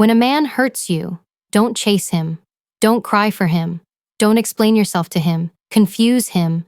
When a man hurts you, don't chase him. Don't cry for him. Don't explain yourself to him. Confuse him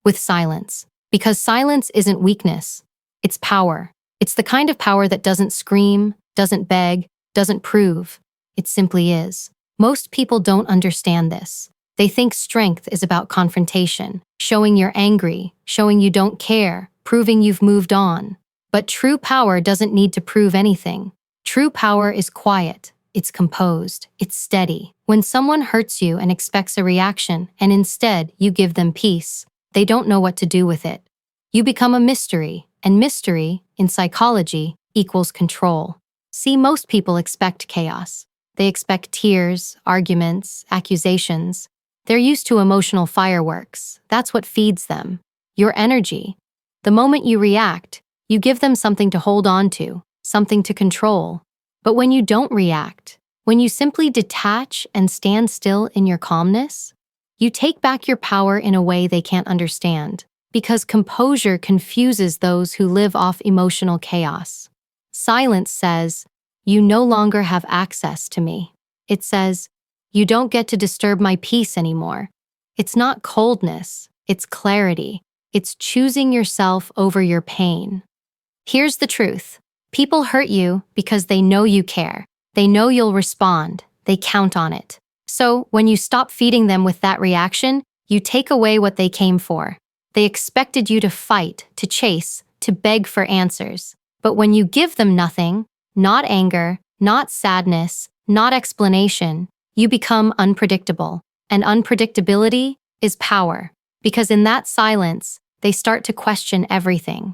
with silence. Because silence isn't weakness. It's power. It's the kind of power that doesn't scream, doesn't beg, doesn't prove. It simply is. Most people don't understand this. They think strength is about confrontation, showing you're angry, showing you don't care, proving you've moved on. But true power doesn't need to prove anything. True power is quiet, it's composed, it's steady. When someone hurts you and expects a reaction, and instead you give them peace, they don't know what to do with it. You become a mystery, and mystery, in psychology, equals control. See, most people expect chaos. They expect tears, arguments, accusations. They're used to emotional fireworks. That's what feeds them. Your energy. The moment you react, you give them something to hold on to, something to control. But when you don't react, when you simply detach and stand still in your calmness, you take back your power in a way they can't understand, because composure confuses those who live off emotional chaos. Silence says, "You no longer have access to me." It says, "You don't get to disturb my peace anymore." It's not coldness, it's clarity. It's choosing yourself over your pain. Here's the truth. People hurt you because they know you care. They know you'll respond. They count on it. So, when you stop feeding them with that reaction, you take away what they came for. They expected you to fight, to chase, to beg for answers. But when you give them nothing, not anger, not sadness, not explanation, you become unpredictable. And unpredictability is power. Because in that silence, they start to question everything.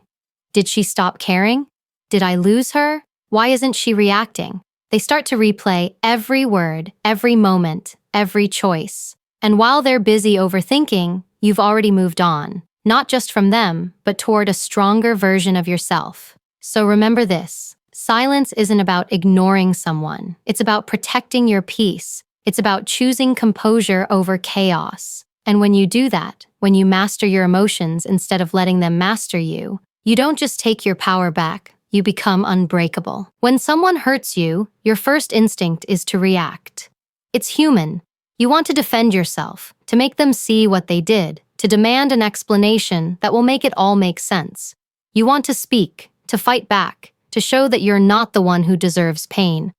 Did she stop caring? Did I lose her? Why isn't she reacting? They start to replay every word, every moment, every choice. And while they're busy overthinking, you've already moved on, not just from them, but toward a stronger version of yourself. So remember this, silence isn't about ignoring someone. It's about protecting your peace. It's about choosing composure over chaos. And when you do that, when you master your emotions instead of letting them master you, you don't just take your power back, you become unbreakable. When someone hurts you, your first instinct is to react. It's human. You want to defend yourself, to make them see what they did, to demand an explanation that will make it all make sense. You want to speak, to fight back, to show that you're not the one who deserves pain.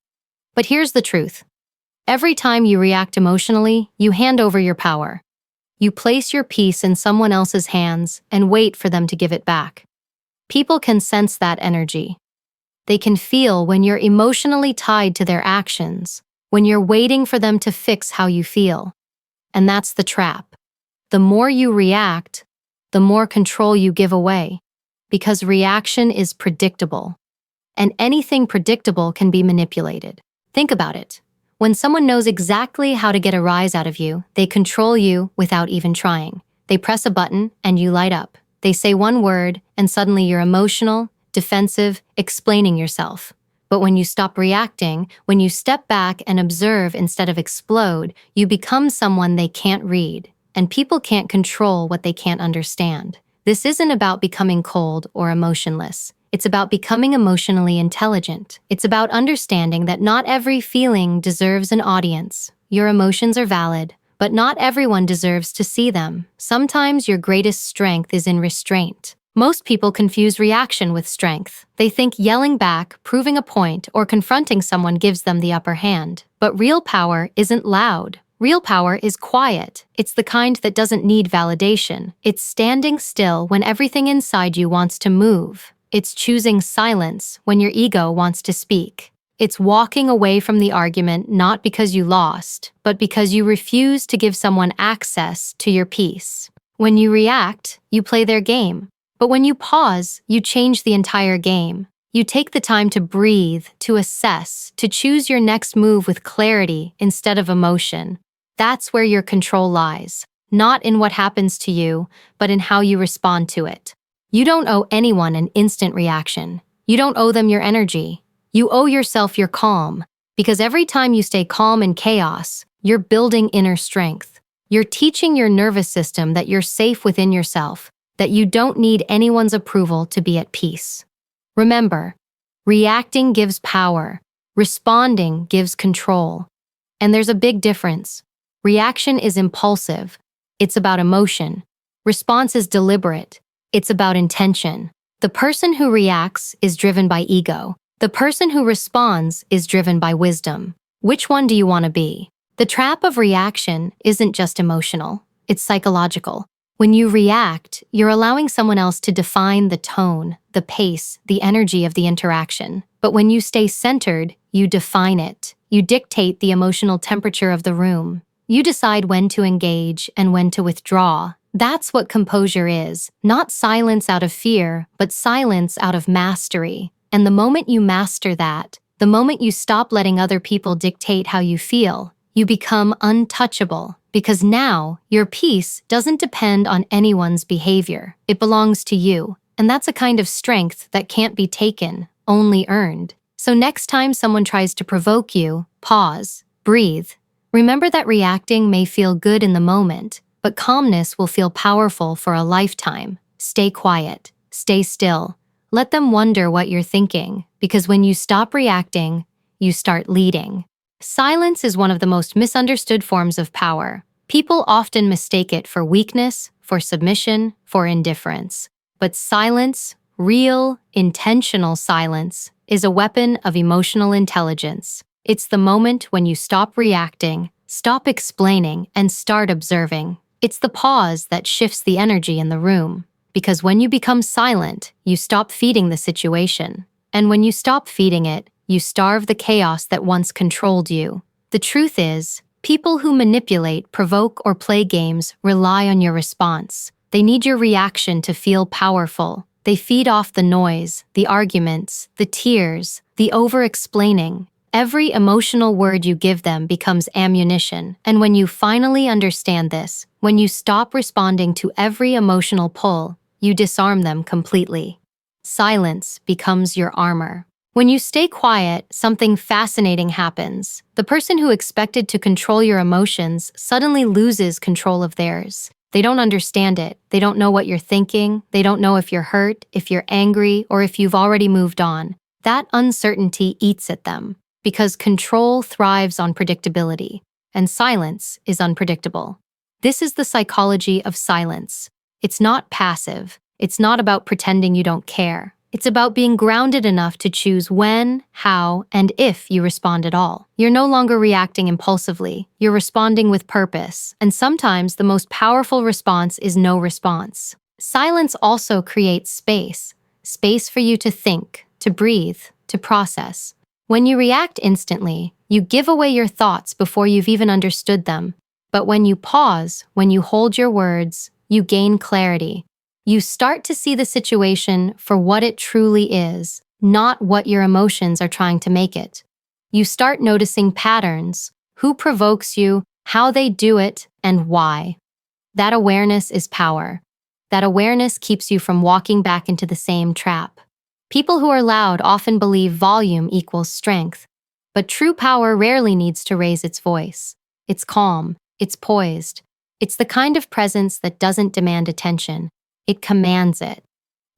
But here's the truth. Every time you react emotionally, you hand over your power. You place your peace in someone else's hands and wait for them to give it back. People can sense that energy. They can feel when you're emotionally tied to their actions, when you're waiting for them to fix how you feel. And that's the trap. The more you react, the more control you give away, because reaction is predictable. And anything predictable can be manipulated. Think about it. When someone knows exactly how to get a rise out of you, they control you without even trying. They press a button and you light up. They say one word and suddenly you're emotional, defensive, explaining yourself. But when you stop reacting, when you step back and observe instead of explode, you become someone they can't read. And people can't control what they can't understand. This isn't about becoming cold or emotionless. It's about becoming emotionally intelligent. It's about understanding that not every feeling deserves an audience. Your emotions are valid, but not everyone deserves to see them. Sometimes your greatest strength is in restraint. Most people confuse reaction with strength. They think yelling back, proving a point, or confronting someone gives them the upper hand. But real power isn't loud. Real power is quiet. It's the kind that doesn't need validation. It's standing still when everything inside you wants to move. It's choosing silence when your ego wants to speak. It's walking away from the argument not because you lost, but because you refuse to give someone access to your peace. When you react, you play their game. But when you pause, you change the entire game. You take the time to breathe, to assess, to choose your next move with clarity instead of emotion. That's where your control lies, not in what happens to you, but in how you respond to it. You don't owe anyone an instant reaction. You don't owe them your energy. You owe yourself your calm, because every time you stay calm in chaos, you're building inner strength. You're teaching your nervous system that you're safe within yourself, that you don't need anyone's approval to be at peace. Remember, reacting gives power, Responding gives control. And there's a big difference. Reaction is impulsive. It's about emotion. Response is deliberate. It's about intention. The person who reacts is driven by ego. The person who responds is driven by wisdom. Which one do you want to be? The trap of reaction isn't just emotional. It's psychological. When you react, you're allowing someone else to define the tone, the pace, the energy of the interaction. But when you stay centered, you define it. You dictate the emotional temperature of the room. You decide when to engage and when to withdraw. That's what composure is. Not silence out of fear, but silence out of mastery. And the moment you master that, the moment you stop letting other people dictate how you feel, you become untouchable. Because now, your peace doesn't depend on anyone's behavior. It belongs to you. And that's a kind of strength that can't be taken, only earned. So next time someone tries to provoke you, pause, breathe. Remember that reacting may feel good in the moment, but calmness will feel powerful for a lifetime. Stay quiet. Stay still. Let them wonder what you're thinking, because when you stop reacting, you start leading. Silence is one of the most misunderstood forms of power. People often mistake it for weakness, for submission, for indifference. But silence, real, intentional silence, is a weapon of emotional intelligence. It's the moment when you stop reacting, stop explaining, and start observing. It's the pause that shifts the energy in the room. Because when you become silent, you stop feeding the situation. And when you stop feeding it, you starve the chaos that once controlled you. The truth is, people who manipulate, provoke, or play games rely on your response. They need your reaction to feel powerful. They feed off the noise, the arguments, the tears, the over-explaining. Every emotional word you give them becomes ammunition. And when you finally understand this, when you stop responding to every emotional pull, you disarm them completely. Silence becomes your armor. When you stay quiet, something fascinating happens. The person who expected to control your emotions suddenly loses control of theirs. They don't understand it. They don't know what you're thinking. They don't know if you're hurt, if you're angry, or if you've already moved on. That uncertainty eats at them, because control thrives on predictability, and silence is unpredictable. This is the psychology of silence. It's not passive. It's not about pretending you don't care. It's about being grounded enough to choose when, how, and if you respond at all. You're no longer reacting impulsively. You're responding with purpose. And sometimes the most powerful response is no response. Silence also creates space. Space for you to think, to breathe, to process. When you react instantly, you give away your thoughts before you've even understood them. But when you pause, when you hold your words, you gain clarity. You start to see the situation for what it truly is, not what your emotions are trying to make it. You start noticing patterns, who provokes you, how they do it, and why. That awareness is power. That awareness keeps you from walking back into the same trap. People who are loud often believe volume equals strength, but true power rarely needs to raise its voice. It's calm, it's poised. It's the kind of presence that doesn't demand attention. It commands it.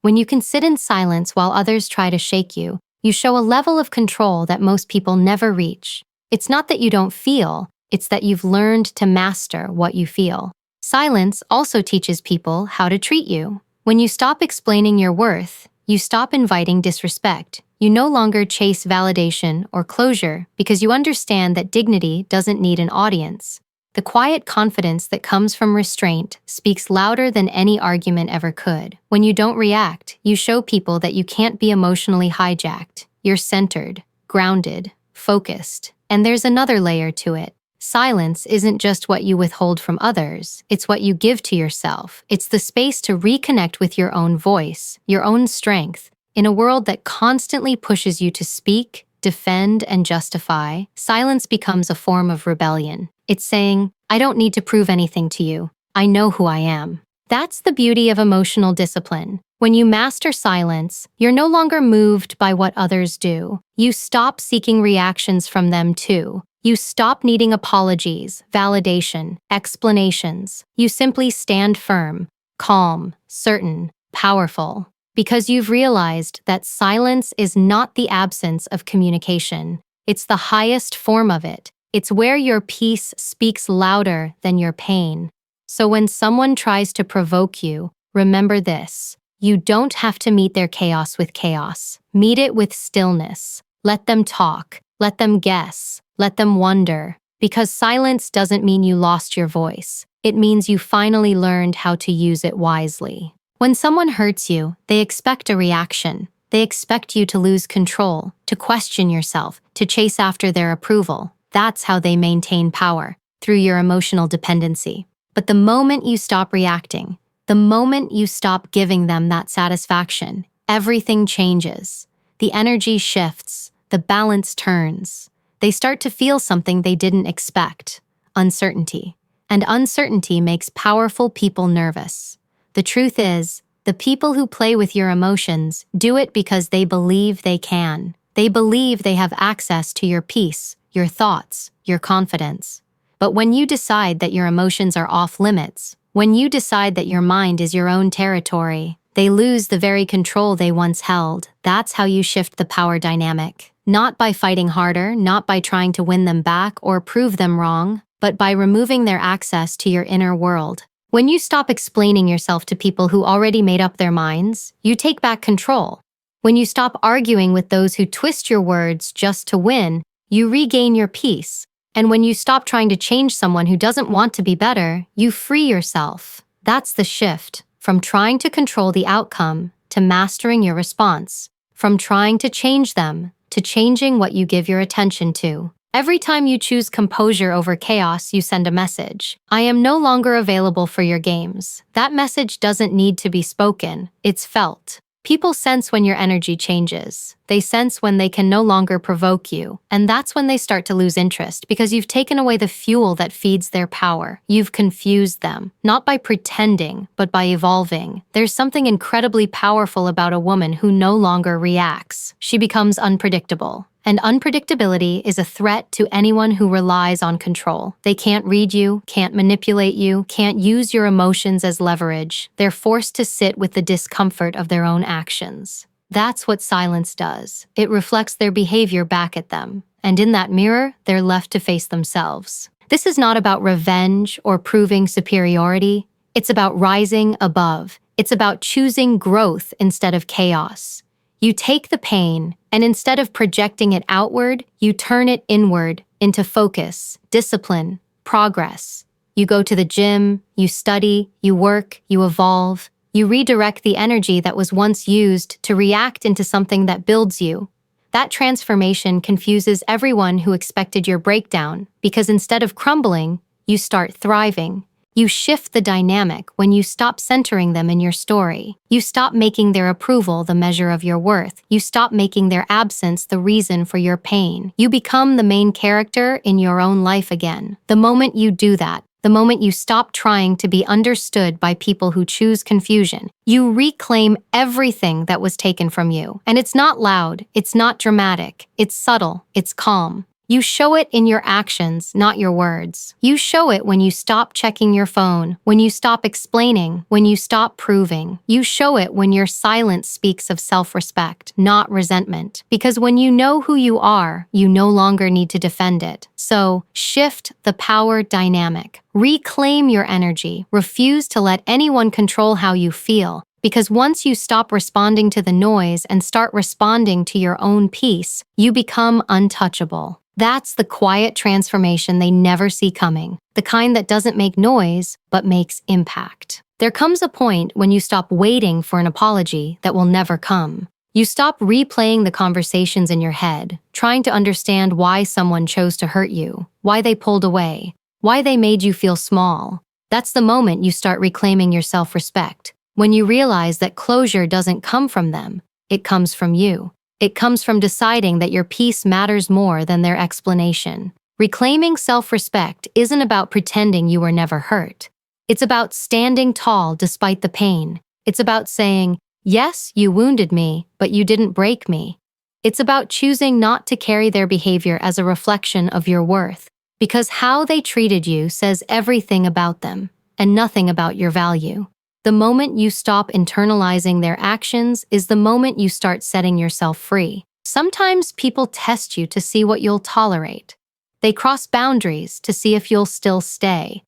When you can sit in silence while others try to shake you, you show a level of control that most people never reach. It's not that you don't feel, it's that you've learned to master what you feel. Silence also teaches people how to treat you. When you stop explaining your worth, you stop inviting disrespect. You no longer chase validation or closure because you understand that dignity doesn't need an audience. The quiet confidence that comes from restraint speaks louder than any argument ever could. When you don't react, you show people that you can't be emotionally hijacked. You're centered, grounded, focused. And there's another layer to it. Silence isn't just what you withhold from others, it's what you give to yourself. It's the space to reconnect with your own voice, your own strength. In a world that constantly pushes you to speak, defend, and justify, silence becomes a form of rebellion. It's saying, I don't need to prove anything to you. I know who I am. That's the beauty of emotional discipline. When you master silence, you're no longer moved by what others do. You stop seeking reactions from them too. You stop needing apologies, validation, explanations. You simply stand firm, calm, certain, powerful. Because you've realized that silence is not the absence of communication. It's the highest form of it. It's where your peace speaks louder than your pain. So when someone tries to provoke you, remember this. You don't have to meet their chaos with chaos. Meet it with stillness. Let them talk. Let them guess. Let them wonder. Because silence doesn't mean you lost your voice. It means you finally learned how to use it wisely. When someone hurts you, they expect a reaction. They expect you to lose control, to question yourself, to chase after their approval. That's how they maintain power, through your emotional dependency. But the moment you stop reacting, the moment you stop giving them that satisfaction, everything changes. The energy shifts, the balance turns. They start to feel something they didn't expect, uncertainty. And uncertainty makes powerful people nervous. The truth is, the people who play with your emotions do it because they believe they can. They believe they have access to your peace, your thoughts, your confidence. But when you decide that your emotions are off limits, when you decide that your mind is your own territory, they lose the very control they once held. That's how you shift the power dynamic. Not by fighting harder, not by trying to win them back or prove them wrong, but by removing their access to your inner world. When you stop explaining yourself to people who already made up their minds, you take back control. When you stop arguing with those who twist your words just to win, you regain your peace. And when you stop trying to change someone who doesn't want to be better, you free yourself. That's the shift, from trying to control the outcome to mastering your response, from trying to change them to changing what you give your attention to. Every time you choose composure over chaos, you send a message. I am no longer available for your games. That message doesn't need to be spoken, it's felt. People sense when your energy changes. They sense when they can no longer provoke you. And that's when they start to lose interest because you've taken away the fuel that feeds their power. You've confused them, not by pretending, but by evolving. There's something incredibly powerful about a woman who no longer reacts. She becomes unpredictable. And unpredictability is a threat to anyone who relies on control. They can't read you, can't manipulate you, can't use your emotions as leverage. They're forced to sit with the discomfort of their own actions. That's what silence does. It reflects their behavior back at them. And in that mirror, they're left to face themselves. This is not about revenge or proving superiority. It's about rising above. It's about choosing growth instead of chaos. You take the pain, and instead of projecting it outward, you turn it inward into focus, discipline, progress. You go to the gym, you study, you work, you evolve. You redirect the energy that was once used to react into something that builds you. That transformation confuses everyone who expected your breakdown, because instead of crumbling, you start thriving. You shift the dynamic when you stop centering them in your story. You stop making their approval the measure of your worth. You stop making their absence the reason for your pain. You become the main character in your own life again. The moment you do that, the moment you stop trying to be understood by people who choose confusion, you reclaim everything that was taken from you. And it's not loud, it's not dramatic, it's subtle, it's calm. You show it in your actions, not your words. You show it when you stop checking your phone, when you stop explaining, when you stop proving. You show it when your silence speaks of self-respect, not resentment. Because when you know who you are, you no longer need to defend it. So, shift the power dynamic. Reclaim your energy. Refuse to let anyone control how you feel. Because once you stop responding to the noise and start responding to your own peace, you become untouchable. That's the quiet transformation they never see coming, the kind that doesn't make noise, but makes impact. There comes a point when you stop waiting for an apology that will never come. You stop replaying the conversations in your head, trying to understand why someone chose to hurt you, why they pulled away, why they made you feel small. That's the moment you start reclaiming your self-respect, when you realize that closure doesn't come from them, it comes from you. It comes from deciding that your peace matters more than their explanation. Reclaiming self-respect isn't about pretending you were never hurt. It's about standing tall despite the pain. It's about saying, yes, you wounded me, but you didn't break me. It's about choosing not to carry their behavior as a reflection of your worth, because how they treated you says everything about them and nothing about your value. The moment you stop internalizing their actions is the moment you start setting yourself free. Sometimes people test you to see what you'll tolerate. They cross boundaries to see if you'll still stay.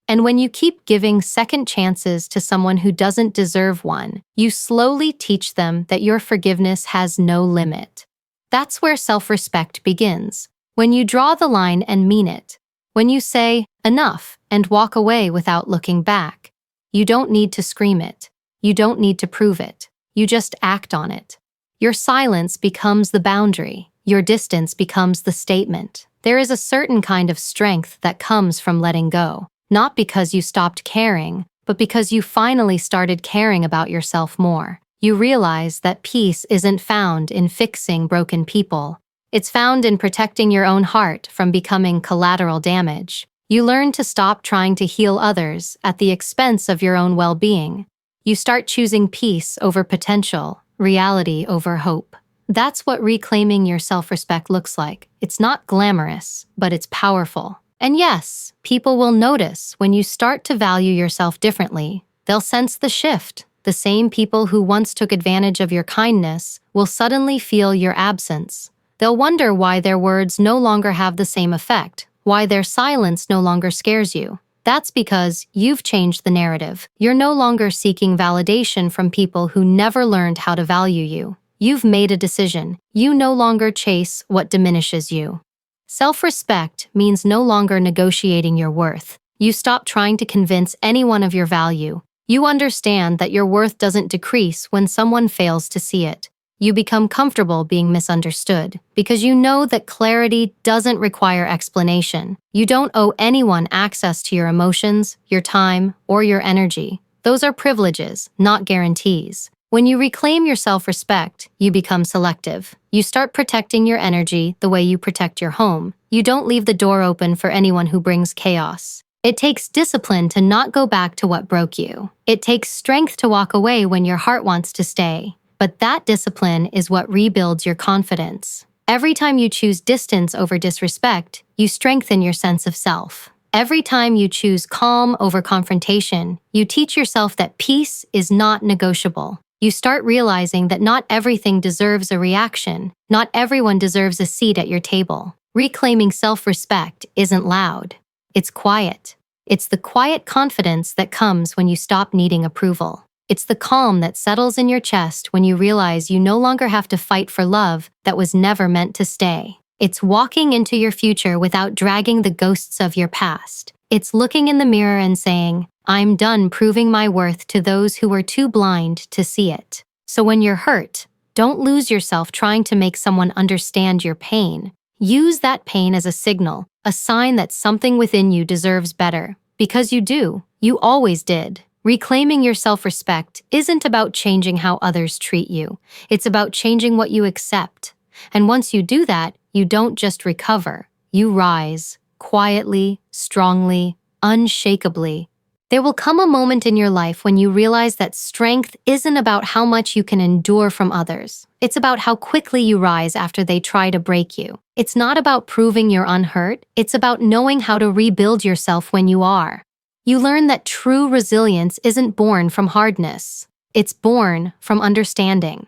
And when you keep giving second chances to someone who doesn't deserve one, you slowly teach them that your forgiveness has no limit. That's where self-respect begins. When you draw the line and mean it. When you say, enough, and walk away without looking back. You don't need to scream it. You don't need to prove it. You just act on it. Your silence becomes the boundary. Your distance becomes the statement. There is a certain kind of strength that comes from letting go. Not because you stopped caring, but because you finally started caring about yourself more. You realize that peace isn't found in fixing broken people. It's found in protecting your own heart from becoming collateral damage. You learn to stop trying to heal others at the expense of your own well-being. You start choosing peace over potential, reality over hope. That's what reclaiming your self-respect looks like. It's not glamorous, but it's powerful. And yes, people will notice when you start to value yourself differently. They'll sense the shift. The same people who once took advantage of your kindness will suddenly feel your absence. They'll wonder why their words no longer have the same effect, why their silence no longer scares you. That's because you've changed the narrative. You're no longer seeking validation from people who never learned how to value you. You've made a decision. You no longer chase what diminishes you. Self-respect means no longer negotiating your worth. You stop trying to convince anyone of your value. You understand that your worth doesn't decrease when someone fails to see it. You become comfortable being misunderstood because you know that clarity doesn't require explanation. You don't owe anyone access to your emotions, your time, or your energy. Those are privileges, not guarantees. When you reclaim your self-respect, you become selective. You start protecting your energy the way you protect your home. You don't leave the door open for anyone who brings chaos. It takes discipline to not go back to what broke you. It takes strength to walk away when your heart wants to stay. But that discipline is what rebuilds your confidence. Every time you choose distance over disrespect, you strengthen your sense of self. Every time you choose calm over confrontation, you teach yourself that peace is not negotiable. You start realizing that not everything deserves a reaction. Not everyone deserves a seat at your table. Reclaiming self-respect isn't loud. It's quiet. It's the quiet confidence that comes when you stop needing approval. It's the calm that settles in your chest when you realize you no longer have to fight for love that was never meant to stay. It's walking into your future without dragging the ghosts of your past. It's looking in the mirror and saying, I'm done proving my worth to those who were too blind to see it. So when you're hurt, don't lose yourself trying to make someone understand your pain. Use that pain as a signal, a sign that something within you deserves better. Because you do. You always did. Reclaiming your self-respect isn't about changing how others treat you. It's about changing what you accept. And once you do that, you don't just recover. You rise, quietly, strongly, unshakably. There will come a moment in your life when you realize that strength isn't about how much you can endure from others. It's about how quickly you rise after they try to break you. It's not about proving you're unhurt. It's about knowing how to rebuild yourself when you are. You learn that true resilience isn't born from hardness. It's born from understanding.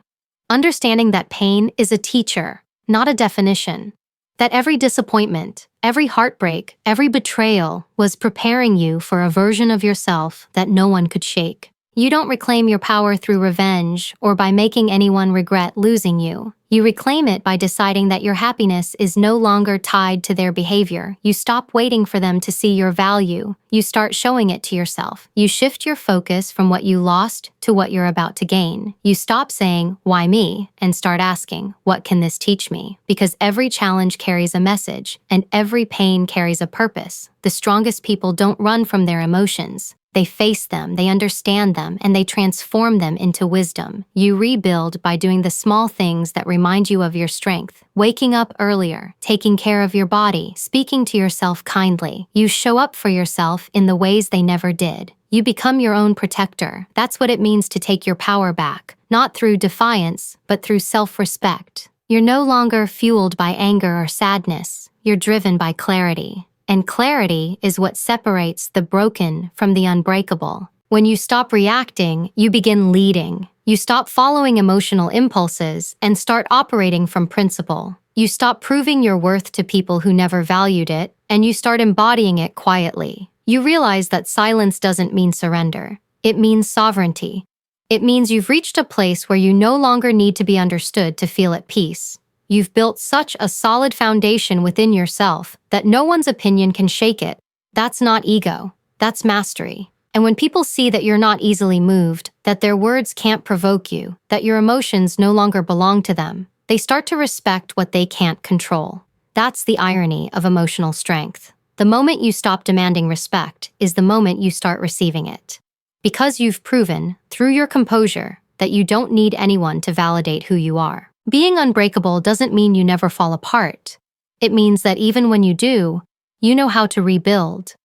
Understanding that pain is a teacher, not a definition. That every disappointment, every heartbreak, every betrayal was preparing you for a version of yourself that no one could shake. You don't reclaim your power through revenge or by making anyone regret losing you. You reclaim it by deciding that your happiness is no longer tied to their behavior. You stop waiting for them to see your value. You start showing it to yourself. You shift your focus from what you lost to what you're about to gain. You stop saying, why me? And start asking, what can this teach me? Because every challenge carries a message, and every pain carries a purpose. The strongest people don't run from their emotions. They face them, they understand them, and they transform them into wisdom. You rebuild by doing the small things that remind you of your strength. Waking up earlier, taking care of your body, speaking to yourself kindly. You show up for yourself in the ways they never did. You become your own protector. That's what it means to take your power back. Not through defiance, but through self-respect. You're no longer fueled by anger or sadness. You're driven by clarity. And clarity is what separates the broken from the unbreakable. When you stop reacting, you begin leading. You stop following emotional impulses and start operating from principle. You stop proving your worth to people who never valued it, and you start embodying it quietly. You realize that silence doesn't mean surrender. It means sovereignty. It means you've reached a place where you no longer need to be understood to feel at peace. You've built such a solid foundation within yourself that no one's opinion can shake it. That's not ego. That's mastery. And when people see that you're not easily moved, that their words can't provoke you, that your emotions no longer belong to them, they start to respect what they can't control. That's the irony of emotional strength. The moment you stop demanding respect is the moment you start receiving it. Because you've proven, through your composure, that you don't need anyone to validate who you are. Being unbreakable doesn't mean you never fall apart. It means that even when you do, you know how to rebuild.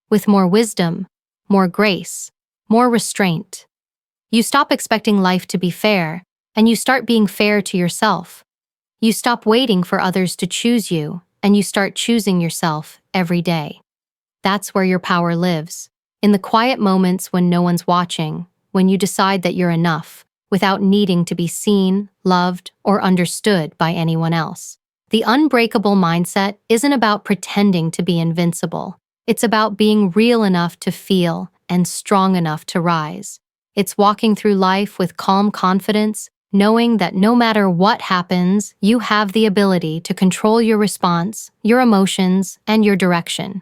With more wisdom, more grace, more restraint. You stop expecting life to be fair, and you start being fair to yourself. You stop waiting for others to choose you, and you start choosing yourself every day. That's where your power lives. In the quiet moments when no one's watching, when you decide that you're enough, without needing to be seen, loved, or understood by anyone else. The unbreakable mindset isn't about pretending to be invincible. It's about being real enough to feel and strong enough to rise. It's walking through life with calm confidence, knowing that no matter what happens, you have the ability to control your response, your emotions, and your direction.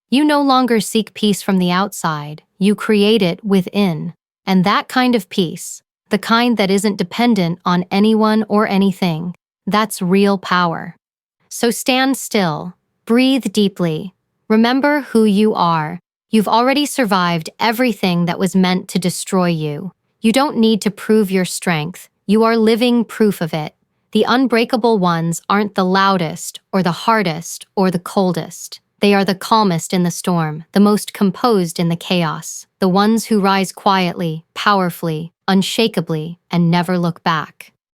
You no longer seek peace from the outside, you create it within. And that kind of peace, the kind that isn't dependent on anyone or anything, that's real power. So stand still, breathe deeply, remember who you are. You've already survived everything that was meant to destroy you. You don't need to prove your strength, you are living proof of it. The unbreakable ones aren't the loudest or the hardest or the coldest. They are the calmest in the storm, the most composed in the chaos, the ones who rise quietly, powerfully, unshakably, and never look back.